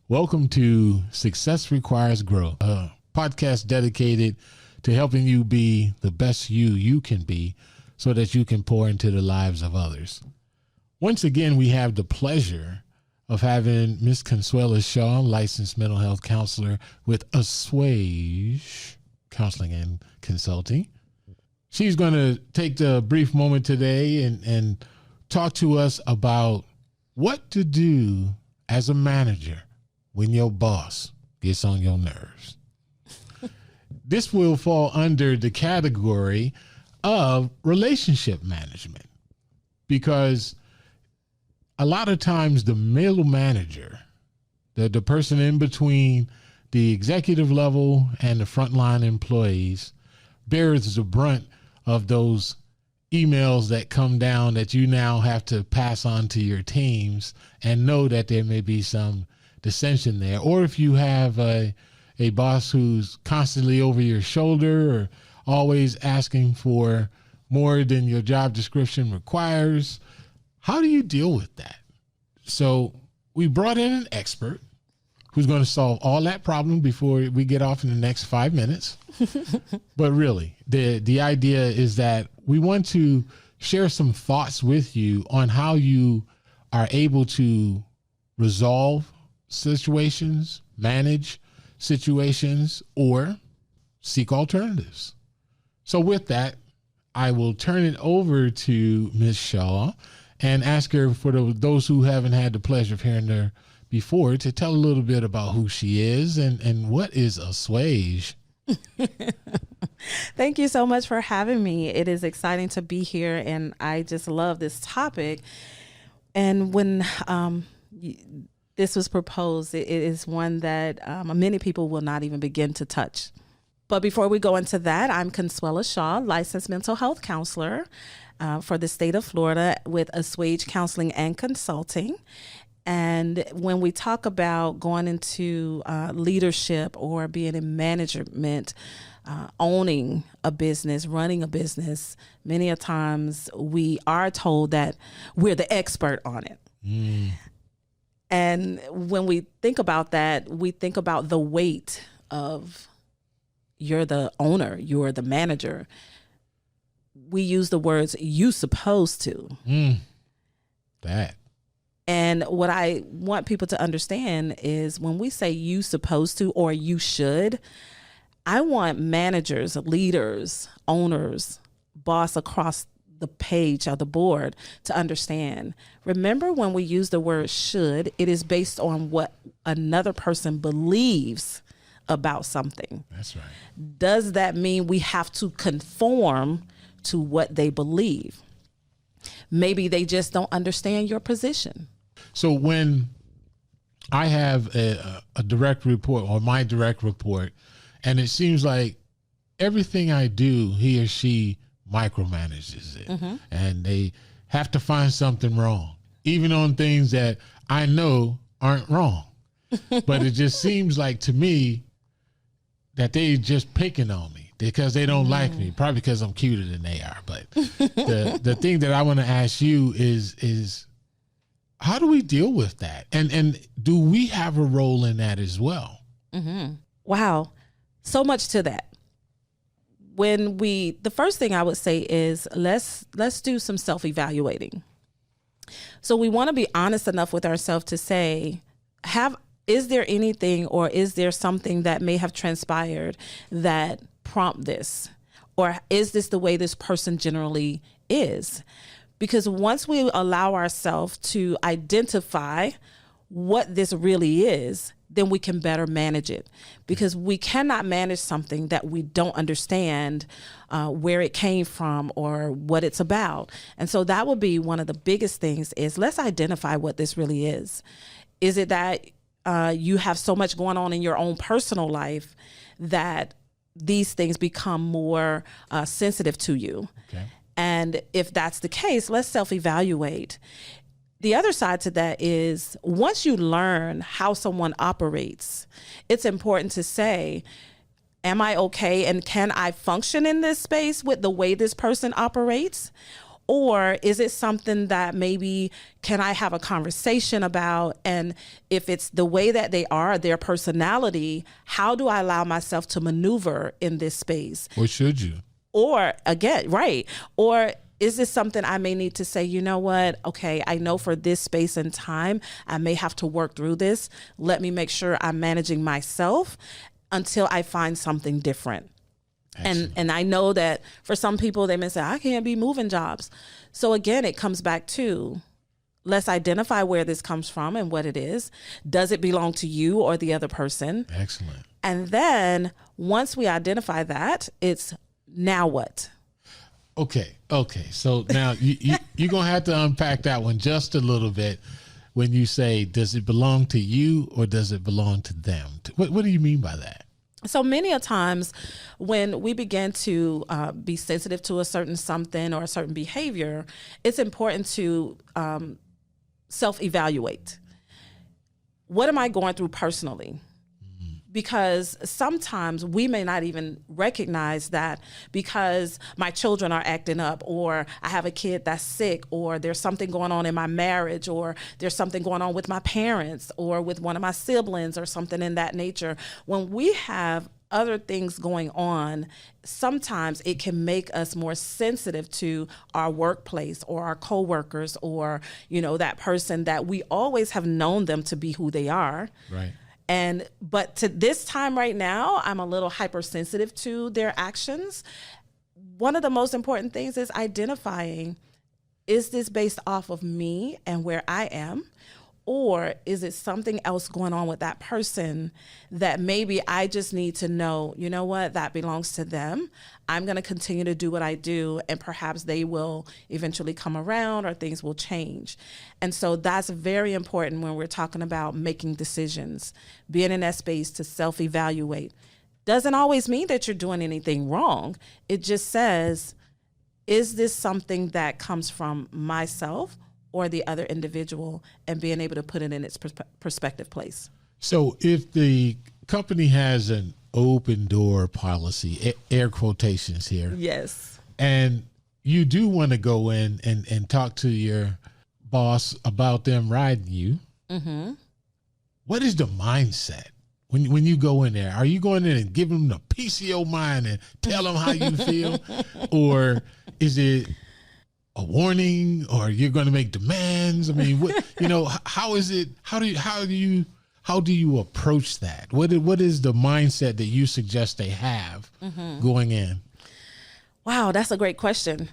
Welcome to Success Requires Growth, a podcast dedicated to helping you be the best you can be so that you can pour into the lives of others. Once again, we have the pleasure of having Ms. Consuela Shaw, licensed mental health counselor with Assuage Counseling and Consulting. She's going to take the brief moment today and talk to us about what to do as a manager when your boss gets on your nerves. This will fall under the category of relationship management, because a lot of times the middle manager, the person in between the executive level and the frontline employees, bears the brunt of those emails that come down that you now have to pass on to your teams and know that there may be some dissension there. Or if you have a boss who's constantly over your shoulder or always asking for more than your job description requires, how do you deal with that? So we brought in an expert who's going to solve all that problem before we get off in the next 5 minutes. But really, the idea is that we want to share some thoughts with you on how you are able to resolve situations, manage situations, or seek alternatives. So with that, I will turn it over to Ms. Shaw and ask her, for those who haven't had the pleasure of hearing her before, to tell a little bit about who she is and what is Assuage. Thank you so much for having me. It is exciting to be here, and I just love this topic. And when this was proposed, it is one that many people will not even begin to touch. But before we go into that, I'm Consuela Shaw, licensed mental health counselor for the state of Florida with Assuage Counseling and Consulting. And when we talk about going into leadership or being in management, owning a business, running a business, many a times we are told that we're the expert on it. And when we think about that, we think about the weight of you're the owner, you're the manager. We use the words "you supposed to." That. And what I want people to understand is when we say "you supposed to" or "you should," I want managers, leaders, owners, boss across the page or the board to understand. Remember, when we use the word "should," it is based on what another person believes about something. That's right. Does that mean we have to conform to what they believe? Maybe they just don't understand your position. So when I have a direct report, or my direct report, and it seems like everything I do, he or she micromanages it, and they have to find something wrong, even on things that I know aren't wrong. But it just seems like to me that they just picking on me because they don't like me, probably because I'm cuter than they are. But the thing that I want to ask you is how do we deal with that? And do we have a role in that as well? Wow. So much to that. The first thing I would say is let's do some self-evaluating. So we want to be honest enough with ourselves to say, is there anything or is there something that may have transpired that prompt this? Or is this the way this person generally is? Because once we allow ourselves to identify what this really is, then we can better manage it. Because we cannot manage something that we don't understand where it came from or what it's about. And so that would be one of the biggest things is let's identify what this really is. Is it that you have so much going on in your own personal life that these things become more sensitive to you? Okay. And if that's the case, let's self-evaluate. The other side to that is once you learn how someone operates, it's important to say, am I okay? And can I function in this space with the way this person operates? Or is it something that maybe can I have a conversation about? And if it's the way that they are, their personality, how do I allow myself to maneuver in this space? Or should you? Or again, right. Or is this something I may need to say, you know what? Okay, I know for this space and time, I may have to work through this. Let me make sure I'm managing myself until I find something different. And I know that for some people, they may say, I can't be moving jobs. So again, it comes back to, let's identify where this comes from and what it is. Does it belong to you or the other person? Excellent. And then once we identify that, it's now what? Okay. So now you're going to have to unpack that one just a little bit when you say, does it belong to you or does it belong to them? What do you mean by that? So many a times when we begin to be sensitive to a certain something or a certain behavior, it's important to self-evaluate. What am I going through personally? Because sometimes we may not even recognize that because my children are acting up, or I have a kid that's sick, or there's something going on in my marriage, or there's something going on with my parents or with one of my siblings or something in that nature. When we have other things going on, sometimes it can make us more sensitive to our workplace or our coworkers or, that person that we always have known them to be who they are. Right. But to this time right now, I'm a little hypersensitive to their actions. One of the most important things is identifying, is this based off of me and where I am? Or is it something else going on with that person that maybe I just need to know, you know what, that belongs to them. I'm going to continue to do what I do, and perhaps they will eventually come around or things will change. And so that's very important when we're talking about making decisions, being in that space to self-evaluate. Doesn't always mean that you're doing anything wrong. It just says, is this something that comes from myself or the other individual, and being able to put it in its perspective place. So if the company has an open door policy, air quotations here. Yes. And you do want to go in and talk to your boss about them riding you. Mm-hmm. What is the mindset when you go in there? Are you going in and giving them the PCO mind and tell them how you feel? Or is it a warning, or you're going to make demands? I mean, how is it? How do you approach that? What is the mindset that you suggest they have going in? Wow, that's a great question.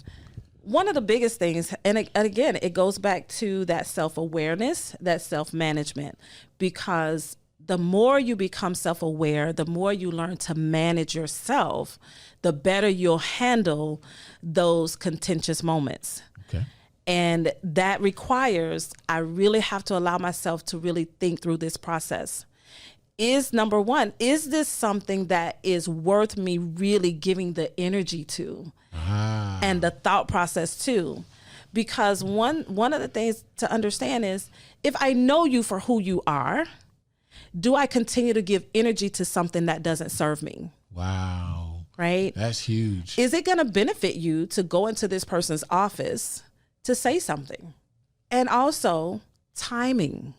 One of the biggest things, and again, it goes back to that self-awareness, that self-management, because the more you become self-aware, the more you learn to manage yourself, the better you'll handle those contentious moments. Okay. And that requires, I really have to allow myself to really think through this process. Number one, is this something that is worth me really giving the energy to and the thought process too? Because one of the things to understand is, if I know you for who you are, do I continue to give energy to something that doesn't serve me? Wow. Right? That's huge. Is it going to benefit you to go into this person's office to say something? And also timing.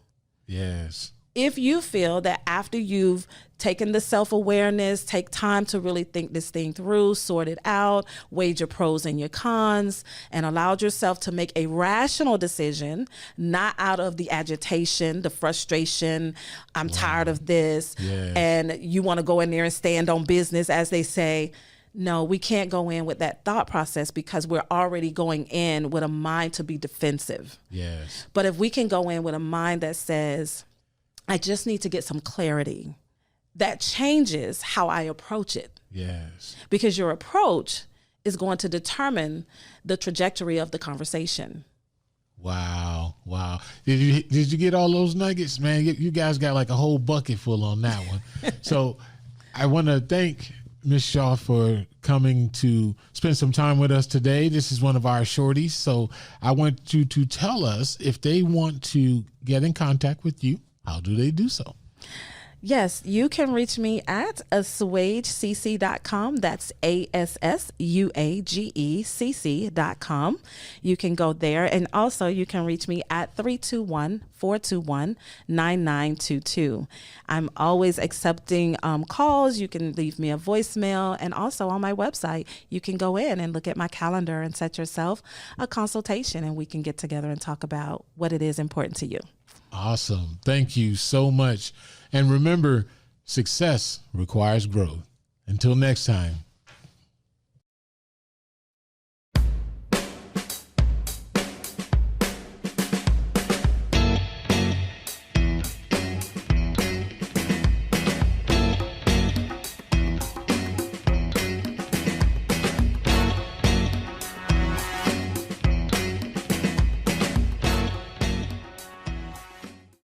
Yes. If you feel that after you've taken the self-awareness, take time to really think this thing through, sort it out, weighed your pros and your cons, and allowed yourself to make a rational decision, not out of the agitation, the frustration, I'm tired of this, and you want to go in there and stand on business, as they say. No, we can't go in with that thought process, because we're already going in with a mind to be defensive. Yes. But if we can go in with a mind that says, I just need to get some clarity, that changes how I approach it. Yes. Because your approach is going to determine the trajectory of the conversation. Wow. Did you get all those nuggets, man? You guys got like a whole bucket full on that one. So I want to thank Ms. Shaw for coming to spend some time with us today. This is one of our shorties. So I want you to tell us, if they want to get in contact with you, how do they do so? Yes, you can reach me at assuagecc.com. That's ASSUAGECC.com. You can go there. And also you can reach me at 321-421-9922. I'm always accepting calls. You can leave me a voicemail. And also on my website, you can go in and look at my calendar and set yourself a consultation, and we can get together and talk about what it is important to you. Awesome. Thank you so much. And remember, success requires growth. Until next time,